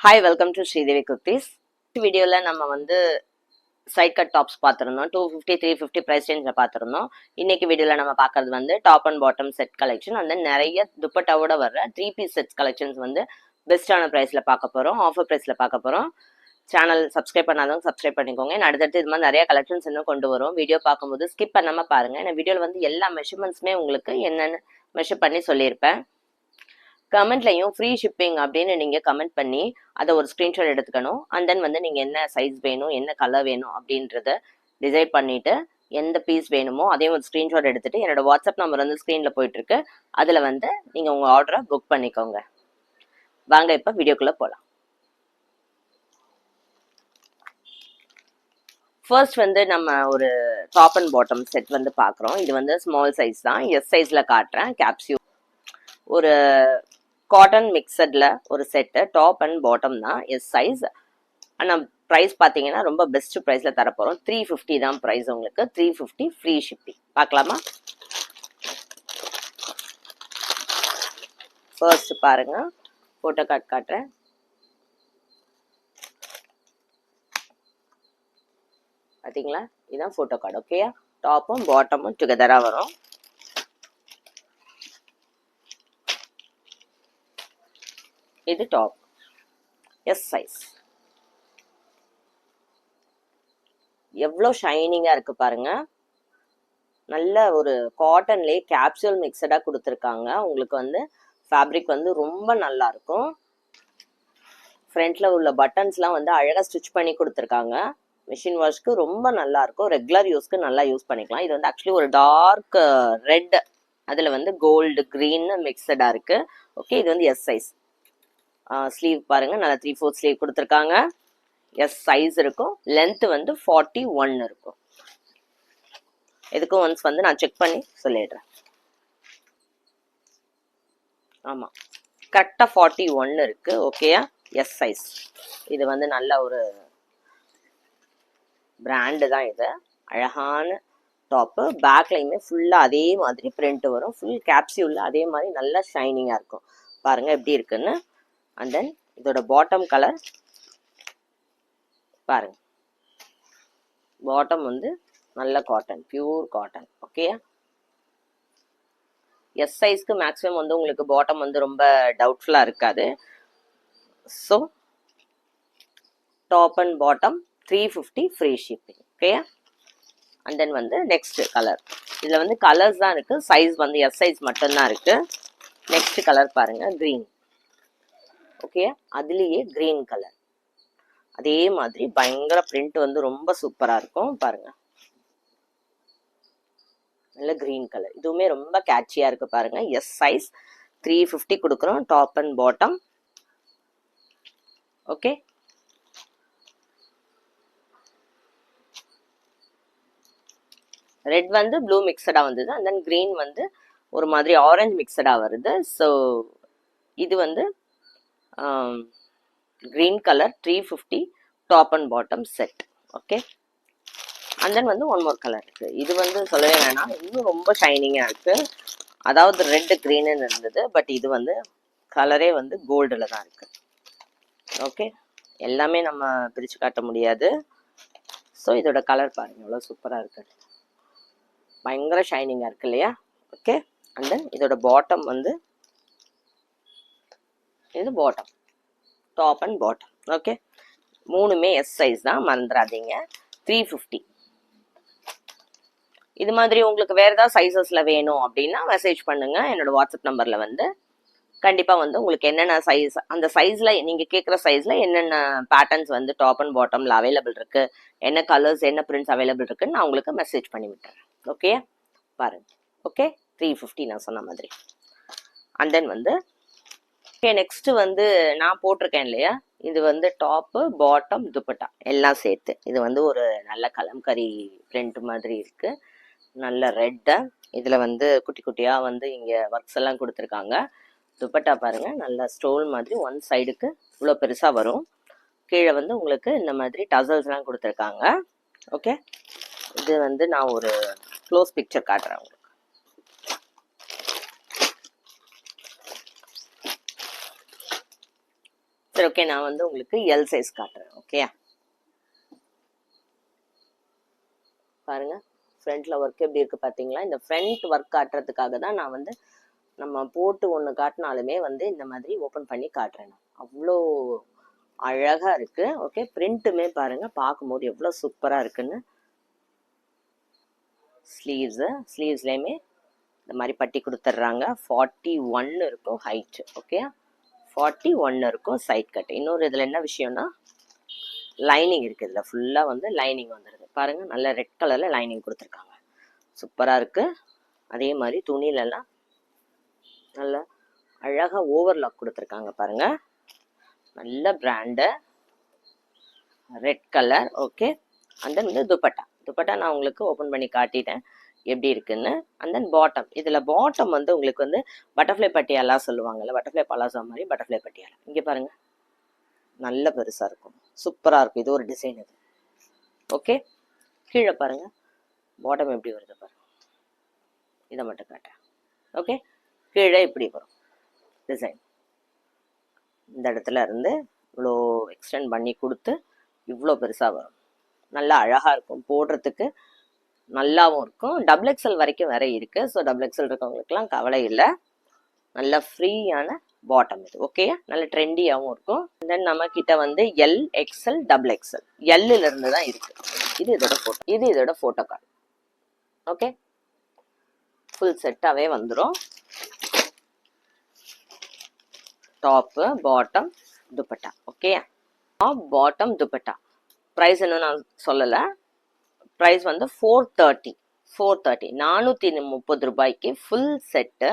Hi welcome to Sridevi kurtis. வீடியோவில் நம்ம வந்து சைட் கட் டாப்ஸ் பார்த்துருந்தோம். 250 350 ப்ரைஸ் ரேஞ்சில் பார்த்துருந்தோம். இன்னைக்கு வீடியோவில் நம்ம பார்க்கறது வந்து top and bottom set collection. அந்த நிறைய துப்பட்டாவோட வர்ற 3 பீஸ் செட்ஸ் கலெக்ஷன்ஸ் வந்து பெஸ்ட்டான ப்ரைஸில் பார்க்க போகிறோம், ஆஃபர் ப்ரைஸில் பார்க்க போகிறோம். சேனல் சப்ஸ்கிரைப் பண்ணாதவங்க சப்ஸ்கிரைப் பண்ணிக்கோங்க. அடுத்தடுத்து இது மாதிரி நிறைய கலெக்ஷன்ஸ் இன்னும் கொண்டு வரும். வீடியோ பார்க்கும்போது ஸ்கிப் பண்ணாமல் பாருங்கள். ஏன்னா வீடியோவில் வந்து எல்லா மெஷர்மெண்ட்ஸுமே உங்களுக்கு என்னென்னு மெஷர் பண்ணி சொல்லியிருப்பேன். கமெண்ட்லையும் ஃப்ரீ ஷிப்பிங் அப்படின்னு நீங்கள் கமெண்ட் பண்ணி அதை ஒரு ஸ்க்ரீன்ஷாட் எடுத்துக்கணும். அண்ட் தென் வந்து நீங்கள் என்ன சைஸ் வேணும், என்ன கலர் வேணும் அப்படின்றத டிசைட் பண்ணிவிட்டு எந்த பீஸ் வேணுமோ அதையும் ஒரு ஸ்க்ரீன்ஷாட் எடுத்துகிட்டு என்னோட வாட்ஸ்அப் நம்பர் வந்து ஸ்க்ரீனில் போயிட்டுருக்கு, அதில் வந்து நீங்கள் உங்கள் ஆர்டரை புக் பண்ணிக்கோங்க. வாங்க இப்போ வீடியோக்குள்ளே போகலாம். ஃபர்ஸ்ட் வந்து நம்ம ஒரு டாப் அண்ட் பாட்டம் செட் வந்து பார்க்குறோம். இது வந்து ஸ்மால் சைஸ் தான், எஸ் சைஸில் காட்டுறேன். கேப்சியூ ஒரு காட்டன் மிக்சடில் ஒரு செட்டு, டாப் அண்ட் பாட்டம் தான், எஸ் சைஸ். ஆனால் ப்ரைஸ் பார்த்தீங்கன்னா ரொம்ப பெஸ்ட் ப்ரைஸில் தரப்போகிறோம். 350 தான் ப்ரைஸ் உங்களுக்கு. 350 ஃப்ரீ ஷிப்பிங். பார்க்கலாமா? ஃபர்ஸ்ட் பாருங்க, ஃபோட்டோ காட்டுறேன். பார்த்தீங்களா? இதுதான் ஃபோட்டோ கார்டு. ஓகேயா? டாப்பும் பாட்டமும் டுகெதராக வரும். இது டாப், எஸ் சைஸ். எவ்வளோ ஷைனிங்காக இருக்கு பாருங்க. நல்ல ஒரு காட்டன்லேயே கேப்சூல் மிக்சடாக கொடுத்துருக்காங்க. உங்களுக்கு வந்து ஃபேப்ரிக் வந்து ரொம்ப நல்லா இருக்கும். ஃப்ரண்ட்ல உள்ள பட்டன்ஸ்லாம் வந்து அழகாக ஸ்டிச் பண்ணி கொடுத்துருக்காங்க. மிஷின் வாஷ்க்கு ரொம்ப நல்லா இருக்கும். ரெகுலர் யூஸ்க்கு நல்லா யூஸ் பண்ணிக்கலாம். இது வந்து ஆக்சுவலி ஒரு டார்க் ரெட், அதில் வந்து கோல்டு க்ரீன் மிக்சடாக இருக்கு. ஓகே, இது வந்து எஸ் சைஸ். ஸ்லீவ் பாருங்க, நல்லா 3/4 ஸ்லீவ் கொடுத்துருக்காங்க. எஸ் சைஸ் இருக்கும். லென்த் வந்து 41 இருக்கும். எதுக்கும் ஒன்ஸ் வந்து நான் செக் பண்ணி சொல்லிடுறேன். ஆமாம், கரெக்டாக 41 இருக்கு. ஓகேயா? S size. இது வந்து நல்ல ஒரு பிராண்டு தான். இது அழகான டாப்பு. பேக்லையுமே ஃபுல்லாக அதே மாதிரி பிரிண்ட் வரும். ஃபுல் கேப்சியூலில் அதே மாதிரி நல்லா ஷைனிங்காக இருக்கும். பாருங்கள் எப்படி இருக்குன்னு. அண்ட் தென் இதோட பாட்டம் கலர் பாருங்க. பாட்டம் வந்து நல்ல காட்டன், பியூர் காட்டன். ஓகேயா? எஸ் சைஸ்க்கு மேக்ஸிமம் வந்து உங்களுக்கு பாட்டம் வந்து ரொம்ப டவுட்ஃபுல்லாக இருக்காது. So top and bottom 350 free shipping. ஓகேயா? அண்ட் தென் வந்து நெக்ஸ்ட் கலர். இதில் வந்து கலர்ஸ் தான் இருக்குது, சைஸ் வந்து எஸ் சைஸ் மட்டும்தான் இருக்குது. நெக்ஸ்ட் கலர் பாருங்கள், க்ரீன். ஓகேயா? அதுலேயே க்ரீன் கலர், அதே மாதிரி பயங்கர பிரிண்ட் வந்து ரொம்ப சூப்பராக இருக்கும். பாருங்கள், நல்ல க்ரீன் கலர். இதுவுமே ரொம்ப கேட்சியாக இருக்குது பாருங்கள். எஸ் சைஸ் 350 கொடுக்குறோம், top and bottom. Okay, red வந்து ப்ளூ மிக்சடாக வந்தது. அண்ட் தென் க்ரீன் வந்து ஒரு மாதிரி ஆரஞ்சு மிக்சடாக வருது. ஸோ இது வந்து green colour 350 top and bottom set. Okay, and then வந்து ஒன் மோர் கலர் இருக்குது. இது வந்து சொல்லவே வேணாம், இன்னும் ரொம்ப ஷைனிங்காக இருக்குது. அதாவது ரெட்டு க்ரீனு இருந்தது, பட் இது வந்து கலரே வந்து கோல்டில் தான் இருக்குது. ஓகே, எல்லாமே நம்ம பிரித்து காட்ட முடியாது. ஸோ இதோட கலர் பாருங்கள் எவ்வளோ சூப்பராக இருக்குது. பயங்கர ஷைனிங்காக இருக்குது இல்லையா? ஓகே, அண்ட் தென் இதோட பாட்டம் வந்து இது bottom, top and bottom. Okay, மூணுமே எஸ் சைஸ் தான், மறந்துடாதீங்க. 350. இது மாதிரி உங்களுக்கு வேறு ஏதாவது சைஸஸில் வேணும் அப்படின்னா மெசேஜ் பண்ணுங்கள் என்னோடய வாட்ஸ்அப் நம்பரில். வந்து கண்டிப்பாக வந்து உங்களுக்கு என்னென்ன சைஸ், அந்த சைஸில் நீங்கள் கேட்குற சைஸில் என்னென்ன பேட்டர்ன்ஸ் வந்து டாப் அண்ட் பாட்டமில் அவைலபிள் இருக்குது, என்ன கலர்ஸ் என்ன பிரிண்ட்ஸ் அவைலபிள் இருக்குன்னு நான் உங்களுக்கு மெசேஜ் பண்ணி விட்டுறேன். ஓகே பாருங்கள். ஓகே, 350 நான் சொன்ன மாதிரி. அண்ட் தென் வந்து ஓகே, நெக்ஸ்ட்டு வந்து நான் போட்டிருக்கேன் இல்லையா, இது வந்து டாப்பு பாட்டம் துப்பட்டா எல்லாம் சேர்த்து. இது வந்து ஒரு நல்ல கலம்கரி பிரிண்ட் மாதிரி இருக்குது, நல்ல ரெட்டு. இதில் வந்து குட்டி குட்டியாக வந்து இங்கே ஒர்க்ஸ் எல்லாம் கொடுத்துருக்காங்க. துப்பட்டா பாருங்கள், நல்ல ஸ்டோல் மாதிரி ஒன் சைடுக்கு இவ்வளோ பெருசாக வரும். கீழே வந்து உங்களுக்கு இந்த மாதிரி டசல்ஸ்லாம் கொடுத்துருக்காங்க. ஓகே, இது வந்து நான் ஒரு க்ளோஸ் பிக்சர் காட்டுறேன் உங்களுக்கு. சரி ஓகே, நான் வந்து உங்களுக்கு எல் சைஸ் காட்டுறேன். ஓகே பாருங்க, ஃப்ரண்ட்ல ஒர்க் எப்படி இருக்கு பார்த்தீங்களா? இந்த ஃப்ரண்ட் ஒர்க் காட்டுறதுக்காக தான் நான் வந்து நம்ம போட்டு ஒன்று காட்டினாலுமே வந்து இந்த மாதிரி ஓப்பன் பண்ணி காட்டுறேன். அவ்வளோ அழகா இருக்கு. ஓகே, பிரிண்ட்டுமே பாருங்க, பார்க்கும்போது எவ்வளோ சூப்பராக இருக்குன்னு. ஸ்லீவ்ஸ்லேயுமே இந்த மாதிரி பட்டி கொடுத்துட்றாங்க. 41 இருக்கும் ஹைட். ஓகே, 41 இருக்கும் சைட் கட். இன்னொரு இதில் என்ன விஷயம்னா லைனிங் இருக்குது. இதில் ஃபுல்லாக வந்து லைனிங் வந்துடுது பாருங்க. நல்ல ரெட் கலரில் லைனிங் கொடுத்துருக்காங்க. சூப்பராக இருக்கு. அதே மாதிரி துணியிலலாம் நல்ல அழகாக ஓவர்லாக் கொடுத்துருக்காங்க பாருங்க. நல்ல brand, red colour. Okay, and then வந்து துப்பட்டா நான் உங்களுக்கு ஓப்பன் பண்ணி காட்டிட்டேன் எப்படி இருக்குன்னு. அண்ட் தென் பாட்டம், இதில் பாட்டம் வந்து உங்களுக்கு வந்து பட்டர்ஃப்ளை பட்டியாலா சொல்லுவாங்கல்ல, பட்டர்ஃப்ளை பலாசா மாதிரி பட்டர்ஃப்ளை பட்டியாலா. இங்கே பாருங்க, நல்ல பெருசாக இருக்கும், சூப்பராக இருக்கும். இது ஒரு டிசைன் இது. ஓகே, கீழே பாருங்க பாட்டம் எப்படி வருது பாருங்க. இதை மட்டும் காட்டேன். ஓகே, கீழே இப்படி வரும் டிசைன். இந்த இடத்துல இருந்து இவ்வளோ எக்ஸ்டெண்ட் பண்ணி கொடுத்து இவ்வளோ பெருசாக வரும். நல்லா அழகாக இருக்கும், போடுறதுக்கு நல்லாவும் இருக்கும். டபுள் எக்ஸல் வரைக்கும் வேற இருக்கு. ஸோ டபுள் எக்ஸல் இருக்கவங்களுக்குலாம் கவலை இல்லை. நல்ல ஃப்ரீயான பாட்டம் இது. ஓகே, நல்ல ட்ரெண்டியாகவும் இருக்கும். தென் நம்ம கிட்ட வந்து எல், எக்ஸ்எல், டபுள் எக்ஸ்எல், எல்லுல இருந்து தான் இருக்கு. இது இதோட போட்டோ கார்டு. ஓகே, ஃபுல் செட்டாவே வந்துடும். Top, bottom, dupatta. Okay, top, bottom, dupatta. Price இன்னும் நான் சொல்லலை. ப்ரைஸ் வந்து 430 430 ரூபாய்க்கு ஃபுல் செட்டு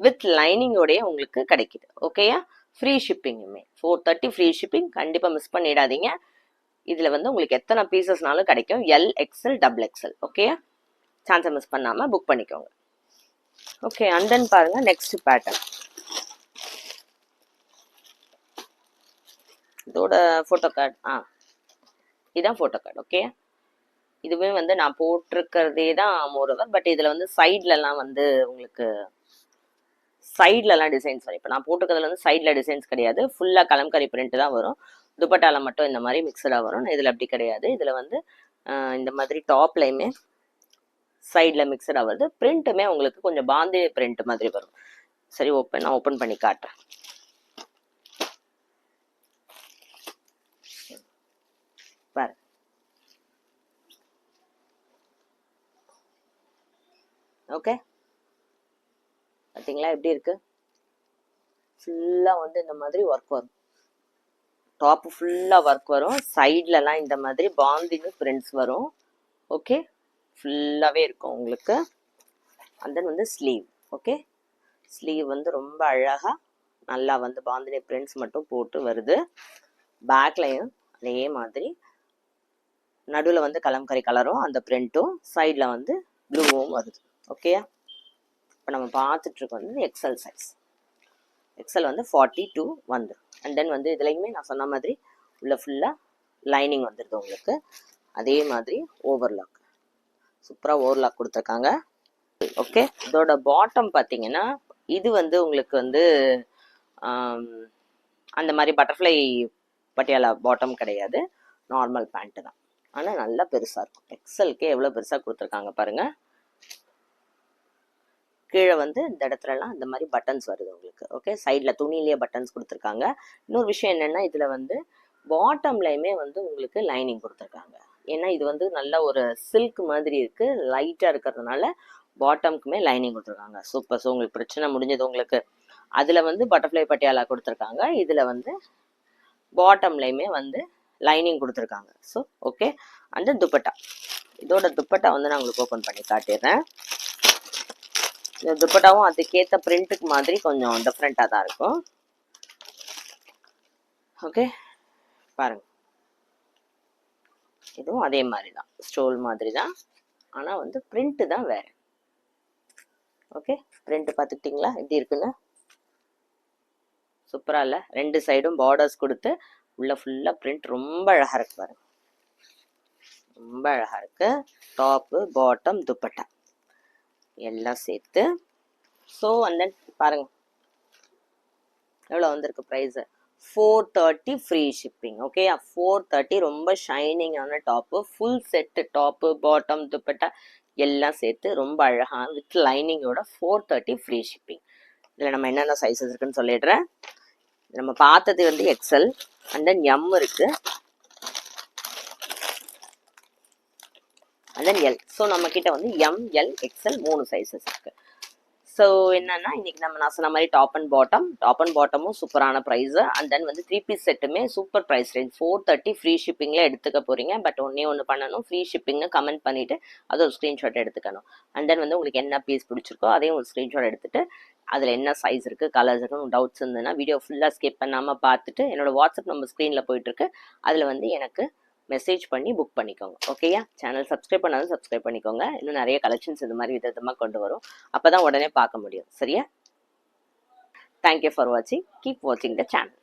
வித் லைனிங்கோடைய உங்களுக்கு கிடைக்குது. ஓகேயா, ஃப்ரீ ஷிப்பிங்குமே 430 ஃப்ரீ ஷிப்பிங். கண்டிப்பாக மிஸ் பண்ணிடாதீங்க. இதில் வந்து உங்களுக்கு எத்தனை பீசஸ்னாலும் கிடைக்கும். L, XL, double XL. ஓகேயா, சான்ஸை மிஸ் பண்ணாமல் புக் பண்ணிக்கோங்க. ஓகே, அண்ட் தென் பாருங்க நெக்ஸ்ட் பேட்டர்ன். இதோட ஃபோட்டோ கார்டு. இதுதான் ஃபோட்டோ கார்டு. ஓகே, இதுவே வந்து நான் போட்டிருக்கிறதே தான் மோரோவர். பட் இதில் வந்து சைட்லலாம் வந்து உங்களுக்கு சைட்லலாம் டிசைன்ஸ் வரும். இப்போ நான் போட்டிருக்கிறதுல வந்து சைடில் டிசைன்ஸ் கிடையாது. ஃபுல்லாக கலம்கரி பிரிண்ட் தான் வரும். துப்பட்டால மட்டும் இந்த மாதிரி மிக்சடாக வரும். இதில் அப்படி கிடையாது. இதில் வந்து இந்த மாதிரி டாப்லையுமே சைடில் மிக்சடாக வருது. பிரிண்ட்டுமே உங்களுக்கு கொஞ்சம் பாந்தி பிரிண்ட் மாதிரி வரும். சரி, நான் ஓப்பன் பண்ணி காட்டுறேன். பாரு, ஓகே, பார்த்தீங்களா எப்படி இருக்கு? ஃபுல்லாக வந்து இந்த மாதிரி ஒர்க் வரும். டாப்பு ஃபுல்லாக ஒர்க் வரும். சைட்லலாம் இந்த மாதிரி பாந்தின்னு பிரிண்ட்ஸ் வரும். ஓகே, ஃபுல்லாகவே இருக்கும் உங்களுக்கு. அண்ட் தென் வந்து ஸ்லீவ். ஓகே, ஸ்லீவ் வந்து ரொம்ப அழகாக நல்லா வந்து பாந்தினி பிரிண்ட்ஸ் மட்டும் போட்டு வருது. பேக்லையும் அதே மாதிரி நடுவில் வந்து கலம்கரி கலரும் அந்த பிரிண்ட்டும், சைடில் வந்து ப்ளூவும் வருது. ஓகேயா, இப்போ நம்ம பார்த்துட்ருக்கோம் வந்து எக்ஸல் சைஸ். எக்ஸல் வந்து 42 வந்துடும். அண்ட் தென் வந்து இதுலையுமே நான் சொன்ன மாதிரி உள்ள ஃபுல்லாக லைனிங் வந்துடுது உங்களுக்கு. அதே மாதிரி ஓவர்லாக், சூப்பராக ஓவர்லாக் கொடுத்துருக்காங்க. ஓகே, இதோட பாட்டம் பார்த்தீங்கன்னா இது வந்து உங்களுக்கு வந்து அந்த மாதிரி பட்டர்ஃப்ளை பட்டியாலா பாட்டம் கிடையாது, நார்மல் பேண்ட்டு தான். ஆனால் நல்லா பெருசாக இருக்கும். எக்ஸலுக்கே எவ்வளோ பெருசாக கொடுத்துருக்காங்க பாருங்க. கீழே வந்து இந்த இடத்துலலாம் இந்த மாதிரி பட்டன்ஸ் வருது உங்களுக்கு. ஓகே, சைடில் துணியிலேயே பட்டன்ஸ் கொடுத்துருக்காங்க. இன்னொரு விஷயம் என்னென்னா இதில் வந்து பாட்டம்லையுமே வந்து உங்களுக்கு லைனிங் கொடுத்துருக்காங்க. ஏன்னா இது வந்து நல்ல ஒரு சில்க் மாதிரி இருக்குது, லைட்டாக இருக்கிறதுனால பாட்டம்க்குமே லைனிங் கொடுத்துருக்காங்க. சூப்பர். ஸோ உங்களுக்கு பிரச்சனை முடிஞ்சது உங்களுக்கு. அதில் வந்து பட்டர்ஃப்ளை பட்டியாலா கொடுத்துருக்காங்க, இதில் வந்து பாட்டம்லையுமே வந்து லைனிங் கொடுத்துருக்காங்க. ஸோ ஓகே, அந்த துப்பட்டா, இதோட துப்பட்டா வந்து நான் உங்களுக்கு ஓப்பன் பண்ணி காட்டிடுறேன். இந்த துப்பட்டாவும் அதுக்கேற்ற பிரிண்ட்டுக்கு மாதிரி கொஞ்சம் டிஃப்ரெண்ட்டாக தான் இருக்கும். ஓகே, பாருங்க, இதுவும் அதே மாதிரி தான், ஸ்டோல் மாதிரி தான். ஆனால் வந்து பிரிண்ட்டு தான் வேறு. ஓகே, பிரிண்ட்டு பார்த்துக்கிட்டிங்களா எப்படி இருக்குன்னு? சூப்பராக இல்லை? ரெண்டு சைடும் பார்டர்ஸ் கொடுத்து உள்ள ஃபுல்லாக பிரிண்ட் ரொம்ப அழகாக இருக்கு பாருங்க. ரொம்ப அழகாக இருக்கு. டாப்பு, பாட்டம், துப்பட்டா எல்லாம் சேர்த்து. ஸோ அந்த பாருங்க எவ்வளோ வந்திருக்கு ப்ரைஸு. 430 free shipping. ஓகே, 430 ரொம்ப ஷைனிங்கான top, full set top bottom dupatta எல்லாம் சேர்த்து ரொம்ப அழகான வித் லைனிங்கோட 430 ஃப்ரீ ஷிப்பிங். இதில் நம்ம என்னென்ன சைஸஸ் இருக்குன்னு சொல்லிடுறேன். நம்ம பார்த்தது வந்து எக்ஸல் அண்ட் தென் எம் இருக்கு அண்ட் தென் எல். ஸோ நம்ம கிட்ட வந்து எம் எல் எக்ஸல் 3 சைஸஸ் இருக்கு. ஸோ என்னன்னா இன்னைக்கு நான் சொன்ன மாதிரி டாப் அண்ட் பாட்டமும் சூப்பரான ப்ரைஸ் அண்ட் தென் வந்து 3 பீஸ் செட்டுமே சூப்பர் ப்ரைஸ் ரேஞ்ச் 430 ஃப்ரீ ஷிப்பிங்கில் எடுத்துக்க போறீங்க. பட் ஒன்று பண்ணணும், ஃப்ரீ ஷிப்பிங்னு கமெண்ட் பண்ணிட்டு அது ஒரு ஸ்க்ரீன்ஷாட் எடுத்துக்கணும். அண்ட் தென் வந்து உங்களுக்கு என்ன பீஸ் பிடிச்சிருக்கோ அதையும் ஒரு ஸ்க்ரீன்ஷாட் எடுத்துட்டு அதில் என்ன சைஸ் இருக்குது, கலர்ஸ் இருக்குன்னு டவுட்ஸ் இருந்ததுன்னா வீடியோ ஃபுல்லாக ஸ்கிப் பண்ணாமல் பார்த்துட்டு என்னோட வாட்ஸ்அப் நம்பர் ஸ்க்ரீனில் போயிட்டுருக்கு, அதில் வந்து எனக்கு மெசேஜ் பண்ணி புக் பண்ணிக்கோங்க. ஓகேயா, சேனல் சப்ஸ்கிரைப் பண்ணாலும் சப்ஸ்கிரைப் பண்ணிக்கோங்க. இன்னும் நிறைய கலெக்ஷன்ஸ் இந்த மாதிரி விதமாக கொண்டு வரும், அப்போ தான் உடனே பார்க்க முடியும். சரியா? தேங்க்யூ ஃபார் வாட்சிங். கீப் வாட்சிங் த சேனல்.